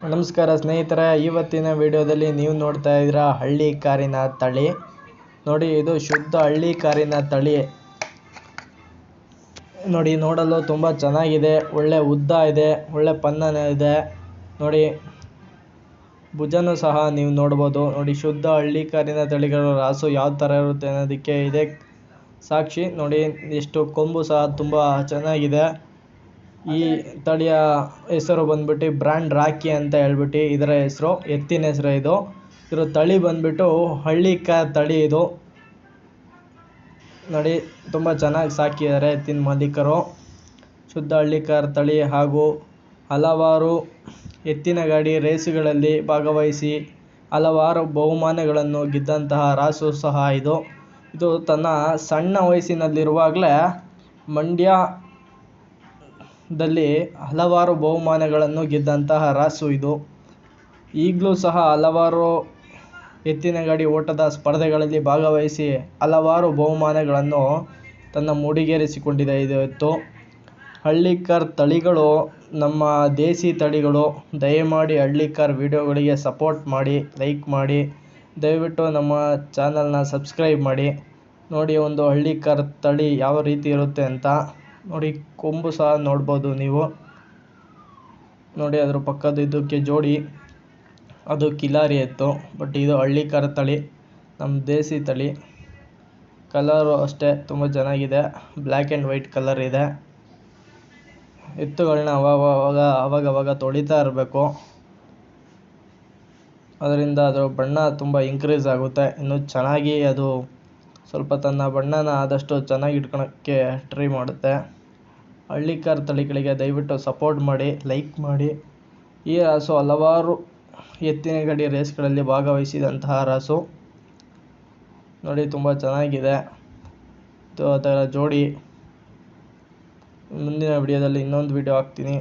ನಮಸ್ಕಾರ ಸ್ನೇಹಿತರೆ, ಇವತ್ತಿನ ವಿಡಿಯೋದಲ್ಲಿ ನೀವು ನೋಡ್ತಾ ಇದ್ದೀರಾ ಹಳ್ಳಿ ಕಾರಿನ ತಳಿ. ನೋಡಿ, ಇದು ಶುದ್ಧ ಹಳ್ಳಿ ಕಾರಿನ ತಳಿ. ನೋಡಿ, ನೋಡಲು ತುಂಬ ಚೆನ್ನಾಗಿದೆ. ಒಳ್ಳೆ ಉದ್ದ ಇದೆ, ಒಳ್ಳೆ ಪನ್ನನ ಇದೆ. ನೋಡಿ, ಭುಜನೂ ಸಹ ನೀವು ನೋಡ್ಬೋದು. ನೋಡಿ, ಶುದ್ಧ ಹಳ್ಳಿ ಕಾರಿನ ತಳಿಗಳು ರಾಸು ಯಾವ ಥರ ಇರುತ್ತೆ ಅನ್ನೋದಕ್ಕೆ ಇದೆ ಸಾಕ್ಷಿ. ನೋಡಿ, ಎಷ್ಟು ಕೊಂಬು ಸಹ ತುಂಬ ಚೆನ್ನಾಗಿದೆ. ಈ ತಳಿಯ ಹೆಸರು ಬಂದ್ಬಿಟ್ಟು ಬ್ರ್ಯಾಂಡ್ ರಾಕಿ ಅಂತ ಹೇಳ್ಬಿಟ್ಟು ಇದರ ಹೆಸರು, ಎತ್ತಿನ ಹೆಸರು ಇದು. ಇದ್ರ ತಳಿ ಬಂದ್ಬಿಟ್ಟು ಹಳ್ಳಿ ಕಾರ್ ತಳಿ ಇದು. ನೋಡಿ, ತುಂಬ ಚೆನ್ನಾಗಿ ಸಾಕಿದ್ದಾರೆ ಎತ್ತಿನ ಮಾಲೀಕರು. ಶುದ್ಧ ಹಳ್ಳಿ ಕಾರ್ ತಳಿ ಹಾಗೂ ಹಲವಾರು ಎತ್ತಿನ ಗಾಡಿ ರೇಸುಗಳಲ್ಲಿ ಭಾಗವಹಿಸಿ ಹಲವಾರು ಬಹುಮಾನಗಳನ್ನು ಗೆದ್ದಂತಹ ರಾಸು ಸಹ ಇದು. ಇದು ತನ್ನ ಸಣ್ಣ ವಯಸ್ಸಿನಲ್ಲಿರುವಾಗಲೇ ಮಂಡ್ಯದಲ್ಲಿ ಹಲವಾರು ಬಹುಮಾನಗಳನ್ನು ಗೆದ್ದಂತಹ ರಾಸು ಇದು. ಈಗಲೂ ಸಹ ಹಲವಾರು ಎತ್ತಿನ ಗಾಡಿ ಓಟದ ಸ್ಪರ್ಧೆಗಳಲ್ಲಿ ಭಾಗವಹಿಸಿ ಹಲವಾರು ಬಹುಮಾನಗಳನ್ನು ತನ್ನ ಮುಡಿಗೇರಿಸಿಕೊಂಡಿದೆ ಇದು ಎತ್ತು. ಹಳ್ಳಿ ಕಾರ್ ತಳಿಗಳು ನಮ್ಮ ದೇಸಿ ತಳಿಗಳು. ದಯಮಾಡಿ ಹಳ್ಳಿ ಕಾರ್ ವಿಡಿಯೋಗಳಿಗೆ ಸಪೋರ್ಟ್ ಮಾಡಿ, ಲೈಕ್ ಮಾಡಿ, ದಯವಿಟ್ಟು ನಮ್ಮ ಚಾನಲ್ನ ಸಬ್ಸ್ಕ್ರೈಬ್ ಮಾಡಿ. ನೋಡಿ, ಒಂದು ಹಳ್ಳಿ ಕಾರ್ ತಳಿ ಯಾವ ರೀತಿ ಇರುತ್ತೆ ಅಂತ. ನೋಡಿ, ಕೊಂಬು ಸಹ ನೋಡ್ಬೋದು ನೀವು. ನೋಡಿ, ಅದ್ರ ಪಕ್ಕದ ಇದಕ್ಕೆ ಜೋಡಿ ಅದು ಕಿಲಾರಿ ಎತ್ತು. ಬಟ್ ಇದು ಹಳ್ಳಿ ಕಾರ್ ತಳಿ, ನಮ್ಮ ದೇಸಿ ತಳಿ. ಕಲರು ಅಷ್ಟೇ ತುಂಬ ಚೆನ್ನಾಗಿದೆ, ಬ್ಲ್ಯಾಕ್ ಆ್ಯಂಡ್ ವೈಟ್ ಕಲರ್ ಇದೆ. ಎತ್ತುಗಳನ್ನ ಅವಾಗವಾಗ ತೊಳಿತಾ ಇರಬೇಕು, ಅದರಿಂದ ಅದರ ಬಣ್ಣ ತುಂಬ ಇನ್ಕ್ರೀಸ್ ಆಗುತ್ತೆ. ಇನ್ನು ಚೆನ್ನಾಗಿ ಅದು ಸ್ವಲ್ಪ ತನ್ನ ಬಣ್ಣನ ಆದಷ್ಟು ಚೆನ್ನಾಗಿ ಇಟ್ಕೊಳಕ್ಕೆ ಟ್ರೈ ಮಾಡುತ್ತೆ. ಹಳ್ಳಿ ಕಾರ್ ತಳಿಗಳಿಗೆ ದಯವಿಟ್ಟು ಸಪೋರ್ಟ್ ಮಾಡಿ, ಲೈಕ್ ಮಾಡಿ. ಈ ರಾಸು ಹಲವಾರು ಎತ್ತಿನ ಗಾಡಿ ರೇಸ್ಗಳಲ್ಲಿ ಭಾಗವಹಿಸಿದಂತಹ ರಾಸು. ನೋಡಿ, ತುಂಬ ಚೆನ್ನಾಗಿದೆ ಅದರ ಜೋಡಿ. ಮುಂದಿನ ವಿಡಿಯೋದಲ್ಲಿ ಇನ್ನೊಂದು ವಿಡಿಯೋ ಹಾಕ್ತೀನಿ.